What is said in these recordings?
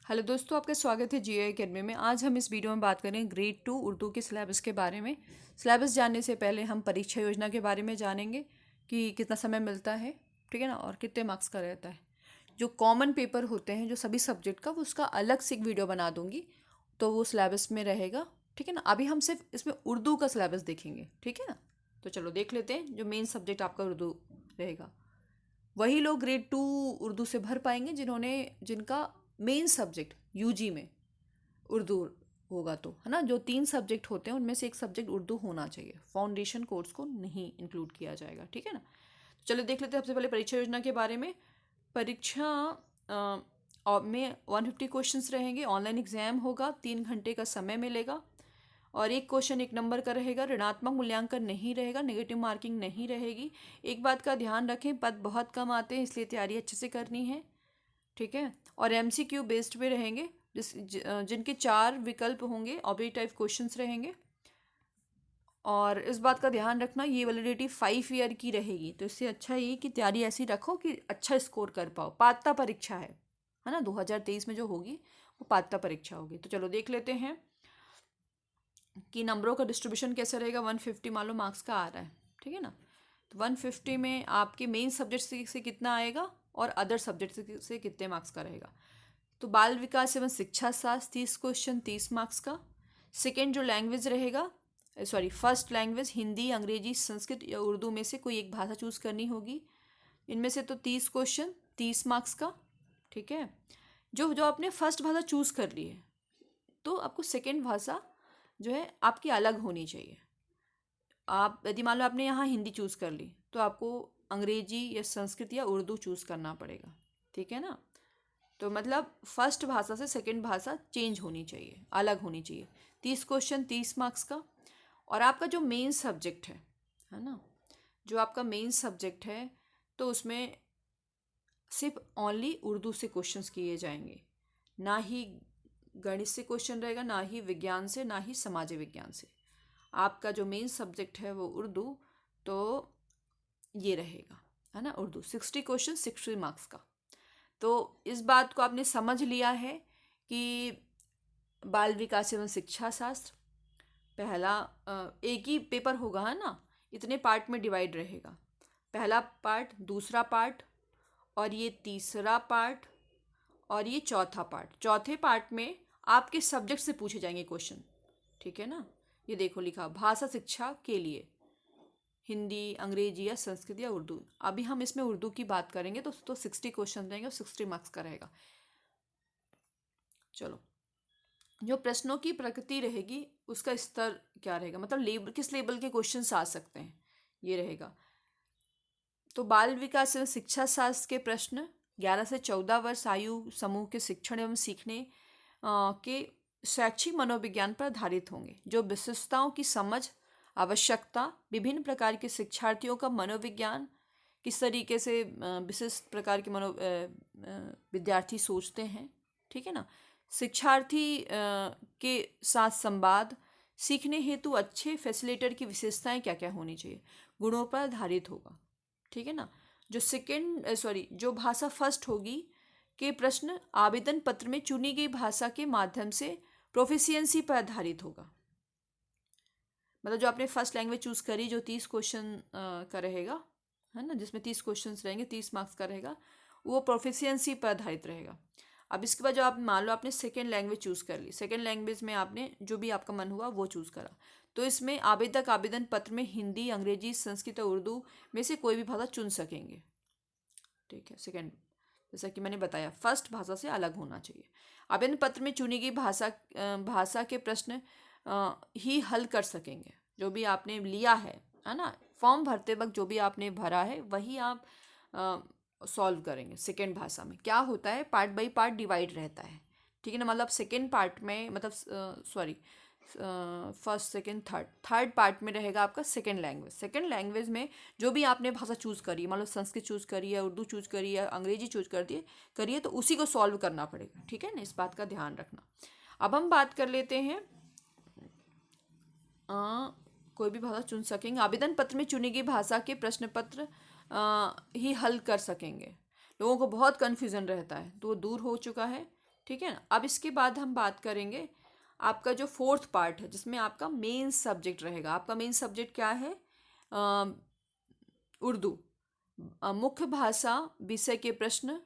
Hello दोस्तों, आपका स्वागत है जीए एकेडमी में। आज हम इस वीडियो में बात करेंगे ग्रेड 2 उर्दू के सिलेबस के बारे में। सिलेबस जानने से पहले हम परीक्षा योजना के बारे में जानेंगे कि कितना समय मिलता है, ठीक है ना, और कितने मार्क्स का रहता है। जो कॉमन पेपर होते हैं जो सभी सब्जेक्ट का, वो उसका अलग से एक वीडियो बना दूंगी, तो वो सिलेबस में रहेगा, ठीक है ना। अभी हम सिर्फ इसमें उर्दू का सिलेबस देखेंगे, ठीक है ना। तो चलो देख लेते हैं। जो मेन सब्जेक्ट आपका उर्दू रहेगा, वही लोग ग्रेड 2 उर्दू से भर पाएंगे जिनका मेन सब्जेक्ट यूजी में उर्दू होगा। तो है ना, जो 3 सब्जेक्ट होते हैं उनमें से एक सब्जेक्ट उर्दू होना चाहिए। फाउंडेशन कोर्स को नहीं इंक्लूड किया जाएगा, ठीक है ना। चलो देख लेते हैं सबसे पहले परीक्षा योजना के बारे में। परीक्षा में 150 क्वेश्चंस रहेंगे। ऑनलाइन एग्जाम होगा, 3 घंटे का समय मिलेगा और एक क्वेश्चन 1 नंबर का रहेगा। ऋणात्मक मूल्यांकन नहीं रहेगा, नेगेटिव मार्किंग नहीं रहेगी। एक बात का ध्यान रखें, पद बहुत कम आते हैं, इसलिए तैयारी अच्छे से करनी है, ठीक है। और एमसीक्यू बेस्ड पे रहेंगे, जिनके 4 विकल्प होंगे, ऑब्जेक्टिव टाइप क्वेश्चंस रहेंगे। और इस बात का ध्यान रखना, ये वैलिडिटी 5 ईयर की रहेगी। तो इससे अच्छा ये कि तैयारी ऐसी रखो कि अच्छा स्कोर कर पाओ। पात्रता परीक्षा है ना, 2023 में जो होगी वो पात्रता परीक्षा होगी। तो चलो देख लेते हैं कि नंबरों का डिस्ट्रीब्यूशन कैसा रहेगा। 150 मान लो मार्क्स का आ रहा है, ठीक है ना। तो 150 में आपके मेन सब्जेक्ट से कितना आएगा और अदर सब्जेक्ट से कितने मार्क्स का रहेगा। तो बाल विकास एवं शिक्षा शास्त्र 30 क्वेश्चन 30 मार्क्स का। सेकेंड जो लैंग्वेज रहेगा, फर्स्ट लैंग्वेज हिंदी, अंग्रेजी, संस्कृत या उर्दू में से कोई एक भाषा चूज करनी होगी। इनमें से तो 30 क्वेश्चन 30 मार्क्स का, ठीक है। जो जो आपने फर्स्ट भाषा चूज कर ली है, तो आपको सेकेंड भाषा जो है आपकी अलग होनी चाहिए। आप यदि मान लो आपने यहाँ हिंदी चूज कर ली, तो आपको अंग्रेजी या संस्कृत या उर्दू चूज करना पड़ेगा, ठीक है ना। तो मतलब फर्स्ट भाषा से सेकंड भाषा चेंज होनी चाहिए, अलग होनी चाहिए। 30 क्वेश्चन 30 मार्क्स का। और आपका जो मेन सब्जेक्ट है ना, जो आपका मेन सब्जेक्ट है, तो उसमें सिर्फ ओनली उर्दू से क्वेश्चंस किए जाएंगे। ना ही गणित से क्वेश्चन रहेगा, ना ही विज्ञान से, ना ही समाज विज्ञान से। आपका जो मेन सब्जेक्ट है वो उर्दू, तो ये रहेगा, है ना, उर्दू। 60 क्वेश्चन 60 मार्क्स का। तो इस बात को आपने समझ लिया है कि बाल विकास एवं शिक्षा शास्त्र पहला एक ही पेपर होगा, है ना, इतने पार्ट में डिवाइड रहेगा। पहला पार्ट, दूसरा पार्ट, और ये तीसरा पार्ट, और ये चौथा पार्ट। चौथे पार्ट में आपके सब्जेक्ट से पूछे जाएंगे क्वेश्चन, ठीक है ना। ये देखो लिखा, भाषा शिक्षा के लिए हिंदी, अंग्रेजी या संस्कृत या उर्दू। अभी हम इसमें उर्दू की बात करेंगे, तो 60 क्वेश्चन रहेंगे और 60 मार्क्स का रहेगा। चलो, जो प्रश्नों की प्रकृति रहेगी उसका स्तर क्या रहेगा, मतलब लेवल, किस लेवल के क्वेश्चन आ सकते हैं, ये रहेगा। तो बाल विकास एवं शिक्षा शास्त्र के प्रश्न 11 से 14 वर्ष आयु समूह के शिक्षण एवं सीखने के शैक्षिक मनोविज्ञान पर आधारित होंगे। जो विशेषताओं की समझ, आवश्यकता, विभिन्न प्रकार के शिक्षार्थियों का मनोविज्ञान, किस तरीके से विशिष्ट प्रकार के विद्यार्थी सोचते हैं, ठीक है ना। शिक्षार्थी के साथ संवाद, सीखने हेतु अच्छे फैसिलिटेटर की विशेषताएं क्या क्या होनी चाहिए, गुणों पर आधारित होगा, ठीक है ना। जो भाषा फर्स्ट होगी के प्रश्न आवेदन पत्र में चुनी गई भाषा के माध्यम से प्रोफिशिएंसी पर आधारित होगा। मतलब जो आपने फर्स्ट लैंग्वेज चूज करी, जो 30 क्वेश्चन का रहेगा, है ना, जिसमें 30 क्वेश्चन रहेंगे, 30 मार्क्स का रहेगा, वो प्रोफिशिएंसी पर आधारित रहेगा। अब इसके बाद जो आप मान लो आपने सेकेंड लैंग्वेज चूज कर ली, सेकेंड लैंग्वेज में आपने जो भी आपका मन हुआ वो चूज करा, तो इसमें आवेदक आवेदन पत्र में हिंदी, अंग्रेजी, संस्कृत और उर्दू में से कोई भी भाषा चुन सकेंगे, ठीक है। सेकेंड, जैसा कि मैंने बताया, फर्स्ट भाषा से अलग होना चाहिए। आवेदन पत्र में चुनी गई भाषा के प्रश्न ही हल कर सकेंगे। जो भी आपने लिया है ना, फॉर्म भरते वक्त जो भी आपने भरा है वही आप सॉल्व करेंगे। सेकेंड भाषा में क्या होता है, पार्ट बाई पार्ट डिवाइड रहता है, ठीक है ना। मतलब सेकेंड पार्ट में, मतलब फर्स्ट सेकेंड थर्ड पार्ट में रहेगा आपका सेकेंड लैंग्वेज। सेकेंड लैंग्वेज में जो भी आपने भाषा चूज करी, मान लो संस्कृत चूज करी है, उर्दू चूज करी है, अंग्रेजी चूज करिए, तो उसी को सॉल्व करना पड़ेगा, ठीक है ना। इस बात का ध्यान रखना। अब हम बात कर लेते हैं, कोई भी भाषा चुन सकेंगे। आवेदन पत्र में चुनी गई भाषा के प्रश्न पत्र ही हल कर सकेंगे। लोगों को बहुत कन्फ्यूजन रहता है, तो वो दूर हो चुका है, ठीक है ना। अब इसके बाद हम बात करेंगे आपका जो फोर्थ पार्ट है, जिसमें आपका मेन सब्जेक्ट रहेगा। आपका मेन सब्जेक्ट क्या है? उर्दू। मुख्य भाषा, विषय के प्रश्न,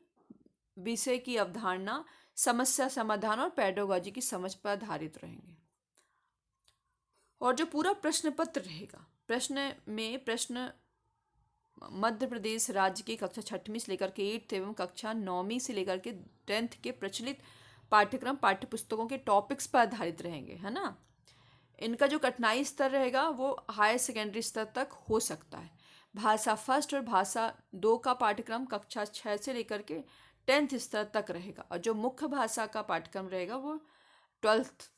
विषय की अवधारणा, समस्या समाधान और पेडागोजी की समझ पर आधारित रहेंगे। और जो पूरा प्रश्न पत्र रहेगा, प्रश्न मध्य प्रदेश राज्य की कक्षा 6वीं से लेकर के 8th एवं कक्षा 9वीं से लेकर के 10th के प्रचलित पाठ्यक्रम पाठ्य पुस्तकों के टॉपिक्स पर आधारित रहेंगे, है ना। इनका जो कठिनाई स्तर रहेगा वो हायर सेकेंडरी स्तर तक हो सकता है। भाषा फर्स्ट और भाषा 2 का पाठ्यक्रम कक्षा 6 से लेकर के 10th स्तर तक रहेगा, और जो मुख्य भाषा का पाठ्यक्रम रहेगा वो 12th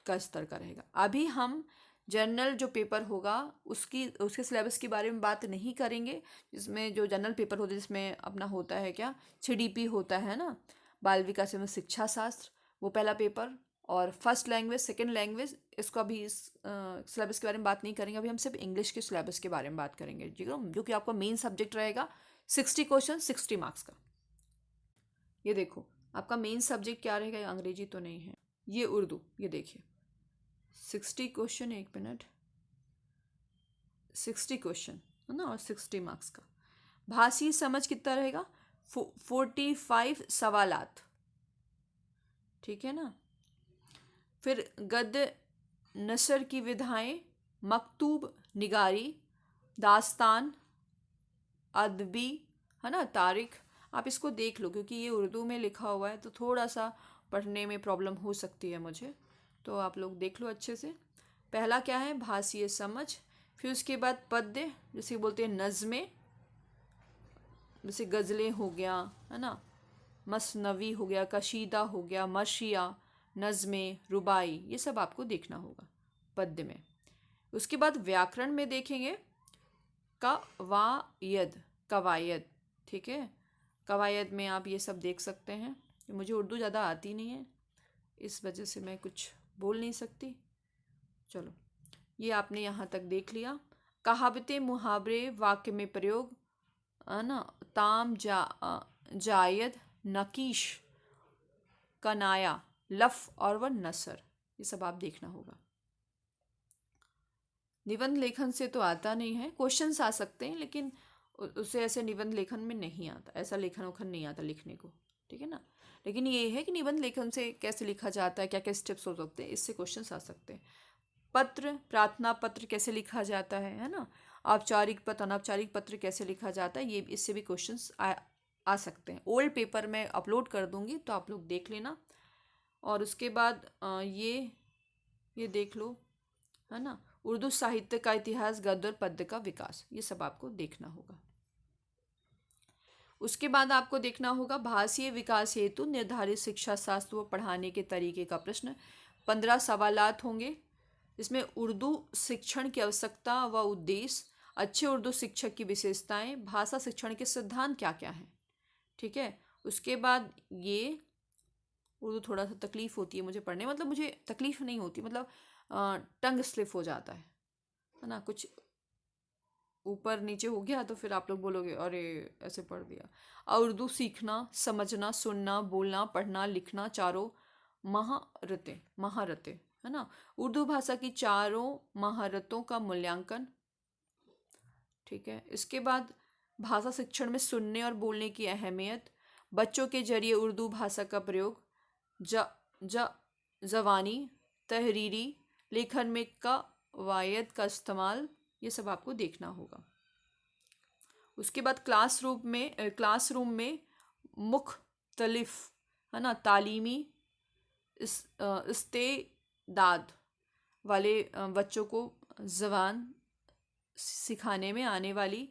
का स्तर का रहेगा। अभी हम जनरल जो पेपर होगा उसके सिलेबस के बारे में बात नहीं करेंगे, जिसमें जो जनरल पेपर होता है जिसमें अपना होता है क्या, CDP होता है ना, बाल विकास एवं शिक्षा शास्त्र, वो पहला पेपर, और फर्स्ट लैंग्वेज, सेकंड लैंग्वेज, इसको अभी इस सिलेबस के बारे में बात नहीं करेंगे। अभी हम सिर्फ इंग्लिश के सिलेबस के बारे में बात करेंगे, ठीक है, जो कि आपका मेन सब्जेक्ट रहेगा। 60 क्वेश्चन 60 मार्क्स का। ये देखो आपका मेन सब्जेक्ट क्या रहेगा, अंग्रेजी तो नहीं है, ये उर्दू। ये देखिए 60 क्वेश्चन, 1 मिनट, 60 क्वेश्चन है ना, और 60 मार्क्स का। भाषी समझ कितना रहेगा? 45 सवालात, ठीक है ना। फिर गद्य नसर की विधाएं, मकतूब निगारी, दास्तान, अदबी, है ना, तारीख। आप इसको देख लो क्योंकि ये उर्दू में लिखा हुआ है तो थोड़ा सा पढ़ने में प्रॉब्लम हो सकती है मुझे, तो आप लोग देख लो अच्छे से। पहला क्या है? भाषीय समझ। फिर उसके बाद पद्य, जिसे बोलते हैं नज़में, जैसे गज़लें हो गया, है ना, मसनवी हो गया, कशीदा हो गया, मर्शिया, नज़में, रुबाई, ये सब आपको देखना होगा पद्य में। उसके बाद व्याकरण में देखेंगे कवायद, कवायद, ठीक है। कवायद में आप ये सब देख सकते हैं। मुझे उर्दू ज़्यादा आती नहीं है, इस वजह से मैं कुछ बोल नहीं सकती। चलो, ये आपने यहाँ तक देख लिया। कहावतें, मुहावरे, वाक्य में प्रयोग, है ना, ताम, जायद, नकीश, कनाया, लफ और व नसर, ये सब आप देखना होगा। निबंध लेखन से तो आता नहीं है, क्वेश्चंस आ सकते हैं लेकिन उसे ऐसे निबंध लेखन में नहीं आता, ऐसा लेखन उखन नहीं आता लिखने को, ठीक है ना। लेकिन ये है कि निबंध लेखन से कैसे लिखा जाता है, क्या क्या स्टेप्स हो सकते हैं, इससे क्वेश्चंस आ सकते हैं। पत्र, प्रार्थना पत्र कैसे लिखा जाता है ना, औपचारिक पत्र, अनौपचारिक पत्र कैसे लिखा जाता है, ये इससे भी क्वेश्चंस आ सकते हैं। ओल्ड पेपर मैं अपलोड कर दूंगी तो आप लोग देख लेना। और उसके बाद ये देख लो, है ना, उर्दू साहित्य का इतिहास, गद्य और पद्य का विकास, ये सब आपको देखना होगा। उसके बाद आपको देखना होगा भाषीय विकास हेतु निर्धारित शिक्षा शास्त्र व पढ़ाने के तरीके का प्रश्न। 15 सवालात होंगे, इसमें उर्दू शिक्षण की आवश्यकता व उद्देश्य, अच्छे उर्दू शिक्षक की विशेषताएं, भाषा शिक्षण के सिद्धांत क्या क्या हैं, ठीक है। उसके बाद ये उर्दू थोड़ा सा तकलीफ़ होती है मुझे पढ़ने, मतलब मुझे तकलीफ़ नहीं होती, मतलब टंग स्लिप हो जाता है ना, कुछ ऊपर नीचे हो गया तो फिर आप लोग बोलोगे अरे ऐसे पढ़ दिया। और उर्दू सीखना, समझना, सुनना, बोलना, पढ़ना, लिखना, चारों महारतें, है ना, उर्दू भाषा की चारों महारतों का मूल्यांकन, ठीक है। इसके बाद भाषा शिक्षण में सुनने और बोलने की अहमियत, बच्चों के जरिए उर्दू भाषा का प्रयोग, ज ज जवानी, तहरीरी लेखन में कवायद का इस्तेमाल, ये सब आपको देखना होगा। उसके बाद क्लासरूम में मुख्तलिफ, है ना, तालीमी इस्तेदाद वाले बच्चों को ज़बान सिखाने में आने वाली,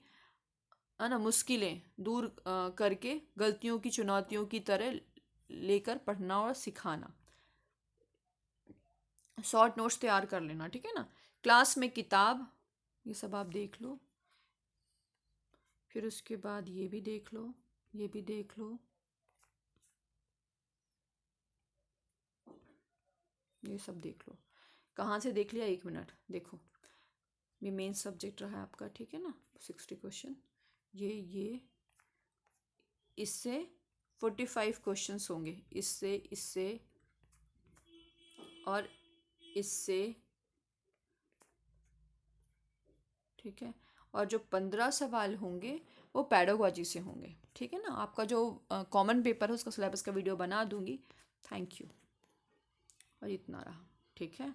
है ना, मुश्किलें दूर करके गलतियों की चुनौतियों की तरह लेकर पढ़ना और सिखाना। शॉर्ट नोट्स तैयार कर लेना, ठीक है ना। क्लास में किताब, ये सब आप देख लो। फिर उसके बाद ये भी देख लो, ये भी देख लो, ये सब देख लो। कहाँ से देख लिया? 1 मिनट, देखो ये मेन सब्जेक्ट रहा है आपका, ठीक है ना। 60 क्वेश्चन, ये इससे 45 क्वेश्चंस होंगे, इससे इससे और इससे, ठीक है। और जो 15 सवाल होंगे वो पैडागोजी से होंगे, ठीक है ना। आपका जो कॉमन पेपर है उसका सिलेबस का वीडियो बना दूंगी। Thank you. और इतना रहा, ठीक है।